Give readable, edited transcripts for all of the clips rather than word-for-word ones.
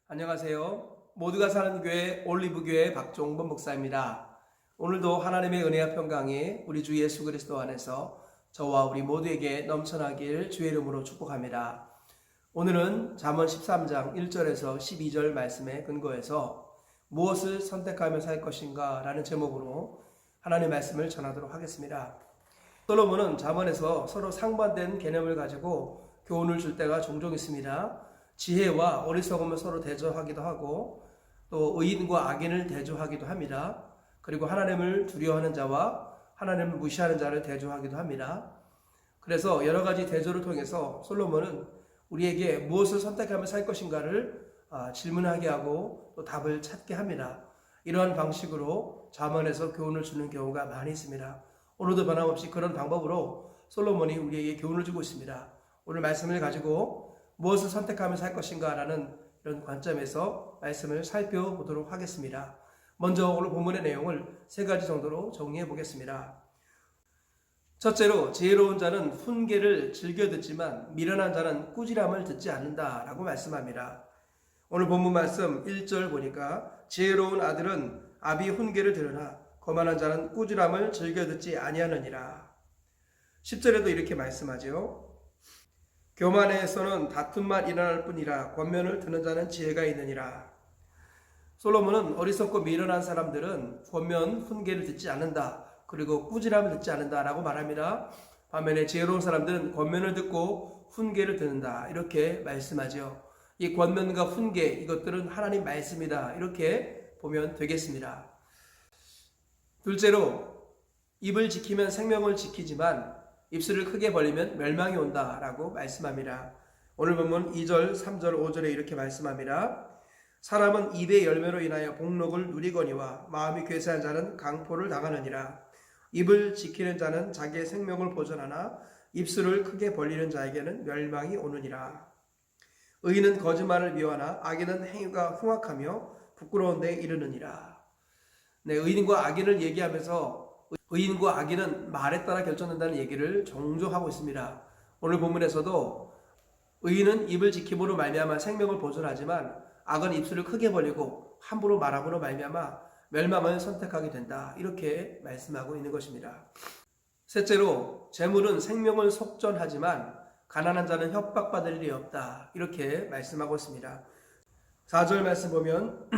안녕하세요. 모두가 사는 교회 올리브교회 박종범 목사입니다. 오늘도 하나님의 은혜와 평강이 우리 주 예수 그리스도 안에서 저와 우리 모두에게 넘쳐나길 주의 이름으로 축복합니다. 오늘은 잠언 13장 1절에서 12절 말씀에 근거해서 무엇을 선택하며 살 것인가 라는 제목으로 하나님의 말씀을 전하도록 하겠습니다. 솔로몬은 잠언에서 서로 상반된 개념을 가지고 교훈을 줄 때가 종종 있습니다. 지혜와 어리석음을 서로 대조하기도 하고 또 의인과 악인을 대조하기도 합니다. 그리고 하나님을 두려워하는 자와 하나님을 무시하는 자를 대조하기도 합니다. 그래서 여러 가지 대조를 통해서 솔로몬은 우리에게 무엇을 선택하며 살 것인가를 질문하게 하고 또 답을 찾게 합니다. 이러한 방식으로 잠언에서 교훈을 주는 경우가 많이 있습니다. 오늘도 변함없이 그런 방법으로 솔로몬이 우리에게 교훈을 주고 있습니다. 오늘 말씀을 가지고 무엇을 선택하며 살 것인가 라는 이런 관점에서 말씀을 살펴보도록 하겠습니다. 먼저 오늘 본문의 내용을 세 가지 정도로 정리해 보겠습니다. 첫째로 지혜로운 자는 훈계를 즐겨 듣지만 미련한 자는 꾸지람을 듣지 않는다 라고 말씀합니다. 오늘 본문 말씀 1절 보니까 지혜로운 아들은 아비 훈계를 들으나 거만한 자는 꾸지람을 즐겨 듣지 아니하느니라. 10절에도 이렇게 말씀하죠. 교만에서는 다툼만 일어날 뿐이라 권면을 듣는 자는 지혜가 있느니라. 솔로몬은 어리석고 미련한 사람들은 권면, 훈계를 듣지 않는다. 그리고 꾸지람을 듣지 않는다 라고 말합니다. 반면에 지혜로운 사람들은 권면을 듣고 훈계를 듣는다. 이렇게 말씀하죠. 이 권면과 훈계, 이것들은 하나님 말씀이다. 이렇게 보면 되겠습니다. 둘째로 입을 지키면 생명을 지키지만 입술을 크게 벌리면 멸망이 온다라고 말씀합니다. 오늘 본문 2절, 3절, 5절에 이렇게 말씀합니다. 사람은 입의 열매로 인하여 복록을 누리거니와 마음이 괴세한 자는 강포를 당하느니라. 입을 지키는 자는 자기의 생명을 보존하나 입술을 크게 벌리는 자에게는 멸망이 오느니라. 의인은 거짓말을 미워하나 악인은 행위가 흉악하며 부끄러운 데 이르느니라. 네, 의인과 악인을 얘기하면서 의인과 악인은 말에 따라 결정된다는 얘기를 종종 하고 있습니다. 오늘 본문에서도 의인은 입을 지킴으로 말미암아 생명을 보존하지만 악은 입술을 크게 벌리고 함부로 말함으로 말미암아 멸망을 선택하게 된다. 이렇게 말씀하고 있는 것입니다. 셋째로 재물은 생명을 속전하지만 가난한 자는 협박받을 일이 없다. 이렇게 말씀하고 있습니다. 4절 말씀 보면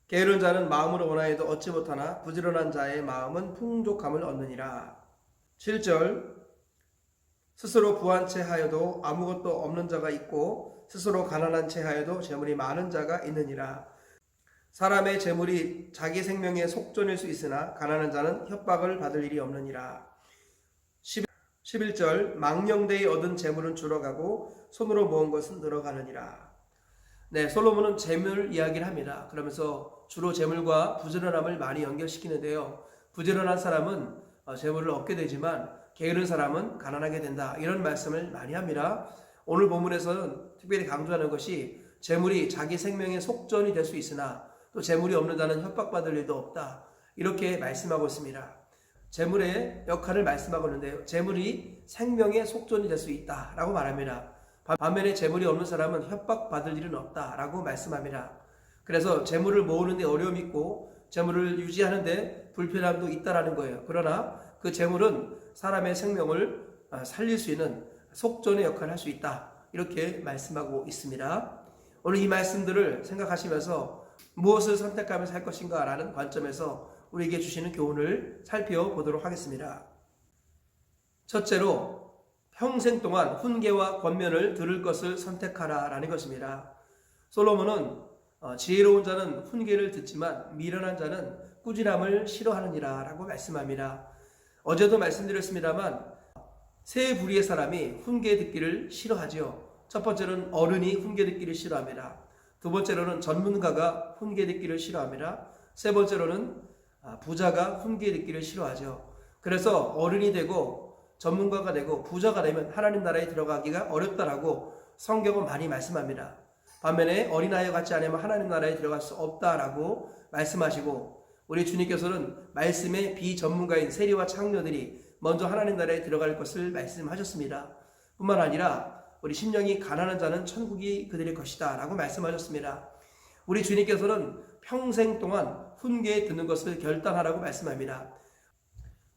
게으른 자는 마음으로 원하여도 얻지 못하나 부지런한 자의 마음은 풍족함을 얻느니라. 7절 스스로 부한 채 하여도 아무것도 없는 자가 있고 스스로 가난한 채 하여도 재물이 많은 자가 있느니라. 사람의 재물이 자기 생명의 속전일 수 있으나 가난한 자는 협박을 받을 일이 없느니라. 11절 망령되이 얻은 재물은 줄어가고 손으로 모은 것은 늘어가느니라. 네, 솔로몬은 재물 이야기를 합니다. 그러면서 주로 재물과 부지런함을 많이 연결시키는데요. 부지런한 사람은 재물을 얻게 되지만 게으른 사람은 가난하게 된다. 이런 말씀을 많이 합니다. 오늘 본문에서는 특별히 강조하는 것이 재물이 자기 생명의 속전이 될 수 있으나 또 재물이 없는 자는 협박받을 일도 없다. 이렇게 말씀하고 있습니다. 재물의 역할을 말씀하고 있는데요. 재물이 생명의 속전이 될 수 있다라고 말합니다. 반면에 재물이 없는 사람은 협박받을 일은 없다라고 말씀합니다. 그래서 재물을 모으는 데 어려움이 있고 재물을 유지하는 데 불편함도 있다라는 거예요. 그러나 그 재물은 사람의 생명을 살릴 수 있는 속전의 역할을 할 수 있다. 이렇게 말씀하고 있습니다. 오늘 이 말씀들을 생각하시면서 무엇을 선택하며 살 것인가 라는 관점에서 우리에게 주시는 교훈을 살펴보도록 하겠습니다. 첫째로 평생 동안 훈계와 권면을 들을 것을 선택하라 라는 것입니다. 솔로몬은 지혜로운 자는 훈계를 듣지만 미련한 자는 꾸지람을 싫어하느니라 라고 말씀합니다. 어제도 말씀드렸습니다만 세 부류의 사람이 훈계 듣기를 싫어하지요. 첫 번째로는 어른이 훈계 듣기를 싫어합니다. 두 번째로는 전문가가 훈계 듣기를 싫어합니다. 세 번째로는 부자가 훈계 듣기를 싫어하죠. 그래서 어른이 되고 전문가가 되고 부자가 되면 하나님 나라에 들어가기가 어렵다라고 성경은 많이 말씀합니다. 반면에 어린아이와 같지 않으면 하나님 나라에 들어갈 수 없다라고 말씀하시고 우리 주님께서는 말씀의 비전문가인 세리와 창녀들이 먼저 하나님 나라에 들어갈 것을 말씀하셨습니다. 뿐만 아니라 우리 심령이 가난한 자는 천국이 그들의 것이다 라고 말씀하셨습니다. 우리 주님께서는 평생 동안 훈계에 듣는 것을 결단하라고 말씀합니다.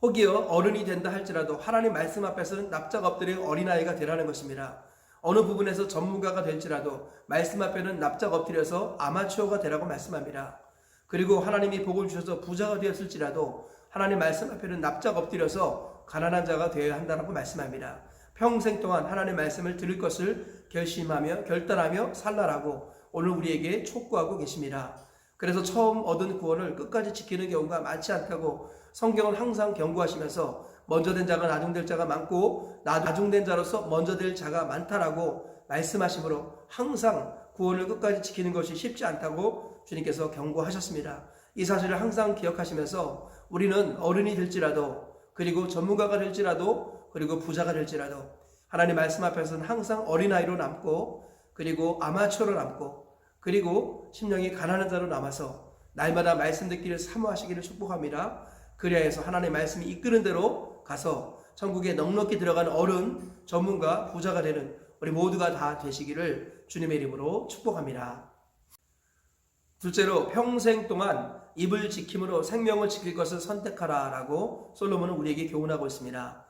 혹여 어른이 된다 할지라도 하나님 말씀 앞에서는 납작 엎드려 어린아이가 되라는 것입니다. 어느 부분에서 전문가가 될지라도 말씀 앞에는 납작 엎드려서 아마추어가 되라고 말씀합니다. 그리고 하나님이 복을 주셔서 부자가 되었을지라도 하나님 말씀 앞에는 납작 엎드려서 가난한 자가 되어야 한다고 말씀합니다. 평생 동안 하나님 말씀을 들을 것을 결심하며 결단하며 살라라고 오늘 우리에게 촉구하고 계십니다. 그래서 처음 얻은 구원을 끝까지 지키는 경우가 많지 않다고 성경은 항상 경고하시면서 먼저 된 자가 나중될 자가 많고 나중된 자로서 먼저 될 자가 많다라고 말씀하시므로 항상 구원을 끝까지 지키는 것이 쉽지 않다고 주님께서 경고하셨습니다. 이 사실을 항상 기억하시면서 우리는 어른이 될지라도 그리고 전문가가 될지라도 그리고 부자가 될지라도 하나님 말씀 앞에서는 항상 어린아이로 남고 그리고 아마추어로 남고 그리고 심령이 가난한 자로 남아서 날마다 말씀 듣기를 사모하시기를 축복합니다. 그리하여서 하나님의 말씀이 이끄는 대로 가서 천국에 넉넉히 들어간 어른, 전문가, 부자가 되는 우리 모두가 다 되시기를 주님의 이름으로 축복합니다. 둘째로 평생 동안 입을 지킴으로 생명을 지킬 것을 선택하라 라고 솔로몬은 우리에게 교훈하고 있습니다.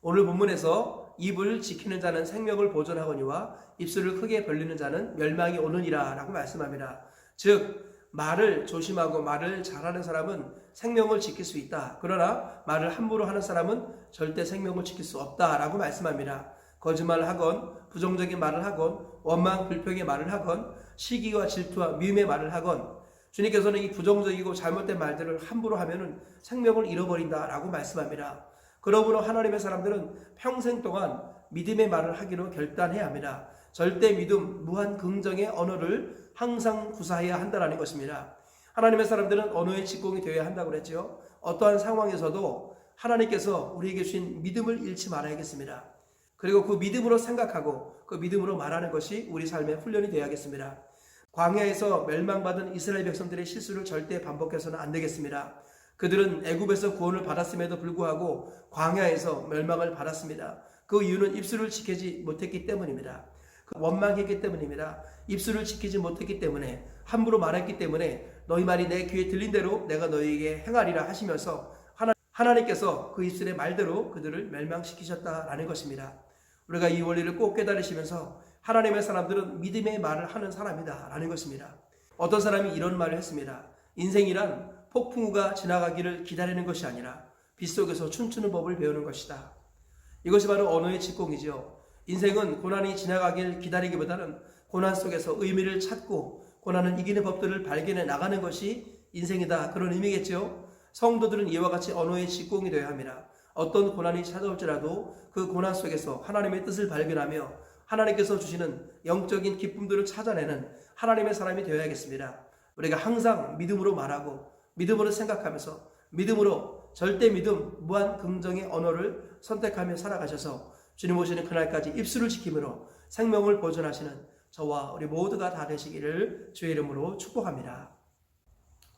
오늘 본문에서 입을 지키는 자는 생명을 보존하거니와 입술을 크게 벌리는 자는 멸망이 오느니라 라고 말씀합니다. 즉 말을 조심하고 말을 잘하는 사람은 생명을 지킬 수 있다. 그러나 말을 함부로 하는 사람은 절대 생명을 지킬 수 없다라고 말씀합니다. 거짓말을 하건 부정적인 말을 하건 원망 불평의 말을 하건 시기와 질투와 미움의 말을 하건 주님께서는 이 부정적이고 잘못된 말들을 함부로 하면은 생명을 잃어버린다라고 말씀합니다. 그러므로 하나님의 사람들은 평생 동안 믿음의 말을 하기로 결단해야 합니다. 절대 믿음, 무한 긍정의 언어를 항상 구사해야 한다는 것입니다. 하나님의 사람들은 언어의 직공이 되어야 한다고 그랬죠. 어떠한 상황에서도 하나님께서 우리에게 주신 믿음을 잃지 말아야겠습니다. 그리고 그 믿음으로 생각하고 그 믿음으로 말하는 것이 우리 삶의 훈련이 되어야겠습니다. 광야에서 멸망받은 이스라엘 백성들의 실수를 절대 반복해서는 안 되겠습니다. 그들은 애굽에서 구원을 받았음에도 불구하고 광야에서 멸망을 받았습니다. 그 이유는 입술을 지키지 못했기 때문입니다. 원망했기 때문입니다. 입술을 지키지 못했기 때문에 함부로 말했기 때문에 너희 말이 내 귀에 들린 대로 내가 너희에게 행하리라 하시면서 하나님께서 그 입술의 말대로 그들을 멸망시키셨다라는 것입니다. 우리가 이 원리를 꼭 깨달으시면서 하나님의 사람들은 믿음의 말을 하는 사람이다 라는 것입니다. 어떤 사람이 이런 말을 했습니다. 인생이란 폭풍우가 지나가기를 기다리는 것이 아니라 빗속에서 춤추는 법을 배우는 것이다. 이것이 바로 언어의 직공이지요. 인생은 고난이 지나가길 기다리기보다는 고난 속에서 의미를 찾고 고난을 이기는 법들을 발견해 나가는 것이 인생이다. 그런 의미겠죠. 성도들은 이와 같이 언어의 직공이 되어야 합니다. 어떤 고난이 찾아올지라도 그 고난 속에서 하나님의 뜻을 발견하며 하나님께서 주시는 영적인 기쁨들을 찾아내는 하나님의 사람이 되어야겠습니다. 우리가 항상 믿음으로 말하고 믿음으로 생각하면서 믿음으로 절대 믿음, 무한 긍정의 언어를 선택하며 살아가셔서 주님 오시는 그날까지 입술을 지킴으로 생명을 보존하시는 저와 우리 모두가 다 되시기를 주의 이름으로 축복합니다.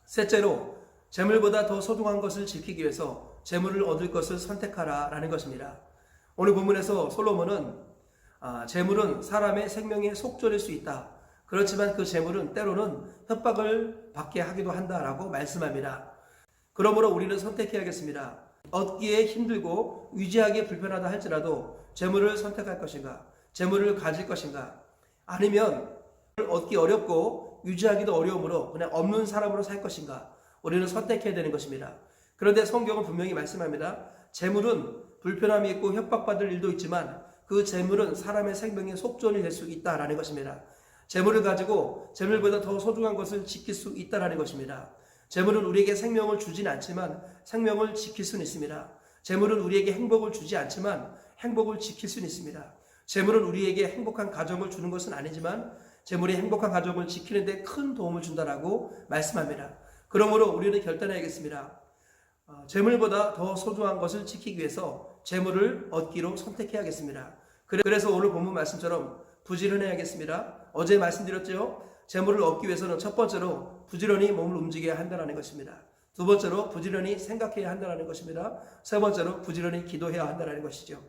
셋째로 재물보다 더 소중한 것을 지키기 위해서 재물을 얻을 것을 선택하라 라는 것입니다. 오늘 본문에서 솔로몬은 재물은 사람의 생명의 속절일 수 있다. 그렇지만 그 재물은 때로는 협박을 받게 하기도 한다라고 말씀합니다. 그러므로 우리는 선택해야겠습니다. 얻기에 힘들고 유지하기 불편하다 할지라도 재물을 선택할 것인가? 재물을 가질 것인가? 아니면 얻기 어렵고 유지하기도 어려우므로 그냥 없는 사람으로 살 것인가? 우리는 선택해야 되는 것입니다. 그런데 성경은 분명히 말씀합니다. 재물은 불편함이 있고 협박받을 일도 있지만 그 재물은 사람의 생명의 속전이 될 수 있다라는 것입니다. 재물을 가지고 재물보다 더 소중한 것을 지킬 수 있다라는 것입니다. 재물은 우리에게 생명을 주진 않지만 생명을 지킬 수는 있습니다. 재물은 우리에게 행복을 주지 않지만 행복을 지킬 수는 있습니다. 재물은 우리에게 행복한 가정을 주는 것은 아니지만 재물이 행복한 가정을 지키는 데 큰 도움을 준다라고 말씀합니다. 그러므로 우리는 결단해야겠습니다. 재물보다 더 소중한 것을 지키기 위해서 재물을 얻기로 선택해야겠습니다. 그래서 오늘 본문 말씀처럼 부지런해야겠습니다. 어제 말씀드렸죠. 재물을 얻기 위해서는 첫 번째로 부지런히 몸을 움직여야 한다는 것입니다. 두 번째로 부지런히 생각해야 한다는 것입니다. 세 번째로 부지런히 기도해야 한다는 것이죠.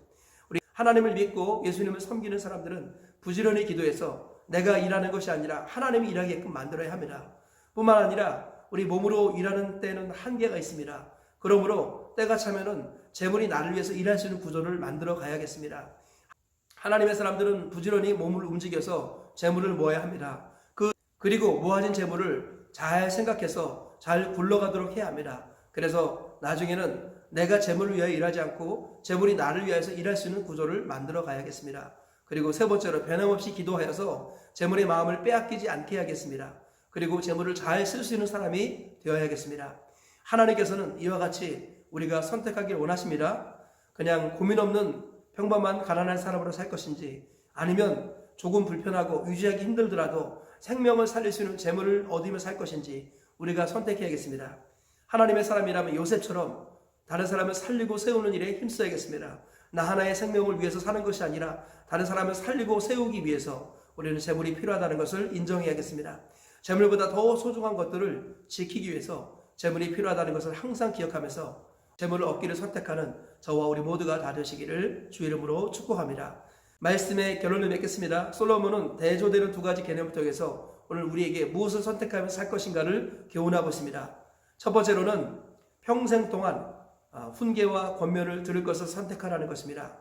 우리 하나님을 믿고 예수님을 섬기는 사람들은 부지런히 기도해서 내가 일하는 것이 아니라 하나님이 일하게끔 만들어야 합니다. 뿐만 아니라 우리 몸으로 일하는 때는 한계가 있습니다. 그러므로 때가 차면은 재물이 나를 위해서 일할 수 있는 구조를 만들어 가야겠습니다. 하나님의 사람들은 부지런히 몸을 움직여서 재물을 모아야 합니다. 그리고 모아진 재물을 잘 생각해서 잘 굴러가도록 해야 합니다. 그래서 나중에는 내가 재물을 위하여 일하지 않고 재물이 나를 위해서 일할 수 있는 구조를 만들어 가야겠습니다. 그리고 세 번째로 변함없이 기도하여서 재물의 마음을 빼앗기지 않게 해야겠습니다. 그리고 재물을 잘 쓸 수 있는 사람이 되어야겠습니다. 하나님께서는 이와 같이 우리가 선택하길 원하십니다. 그냥 고민 없는 평범한 가난한 사람으로 살 것인지, 아니면 조금 불편하고 유지하기 힘들더라도 생명을 살릴 수 있는 재물을 얻으며 살 것인지 우리가 선택해야겠습니다. 하나님의 사람이라면 요셉처럼 다른 사람을 살리고 세우는 일에 힘써야겠습니다. 나 하나의 생명을 위해서 사는 것이 아니라 다른 사람을 살리고 세우기 위해서 우리는 재물이 필요하다는 것을 인정해야겠습니다. 재물보다 더 소중한 것들을 지키기 위해서 재물이 필요하다는 것을 항상 기억하면서 재물을 얻기를 선택하는 저와 우리 모두가 다 되시기를 주 이름으로 축복합니다. 말씀의 결론을 맺겠습니다. 솔로몬은 대조되는 두 가지 개념을 통해서 오늘 우리에게 무엇을 선택하며 살 것인가를 교훈하고 있습니다. 첫 번째로는 평생 동안 훈계와 권면을 들을 것을 선택하라는 것입니다.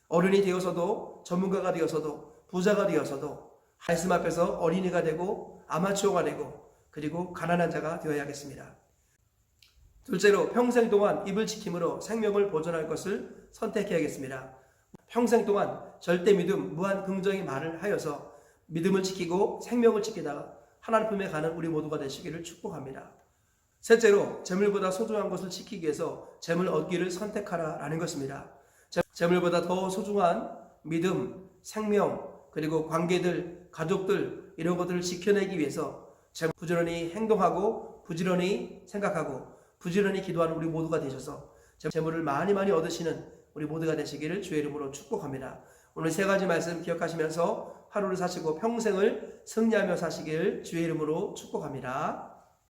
어른이 되어서도 전문가가 되어서도 부자가 되어서도 말씀 앞에서 어린이가 되고 아마추어가 되고 그리고 가난한 자가 되어야겠습니다. 둘째로 평생 동안 입을 지킴으로 생명을 보존할 것을 선택해야겠습니다. 평생 동안 절대 믿음, 무한 긍정의 말을 하여서 믿음을 지키고 생명을 지키다가 하나님 품에 가는 우리 모두가 되시기를 축복합니다. 셋째로 재물보다 소중한 것을 지키기 위해서 재물 얻기를 선택하라라는 것입니다. 재물보다 더 소중한 믿음, 생명, 그리고 관계들, 가족들 이런 것들을 지켜내기 위해서 부지런히 행동하고 부지런히 생각하고 부지런히 기도하는 우리 모두가 되셔서 재물을 많이 얻으시는 우리 모두가 되시기를 주의 이름으로 축복합니다. 오늘 세 가지 말씀 기억하시면서 하루를 사시고 평생을 승리하며 사시길 주의 이름으로 축복합니다.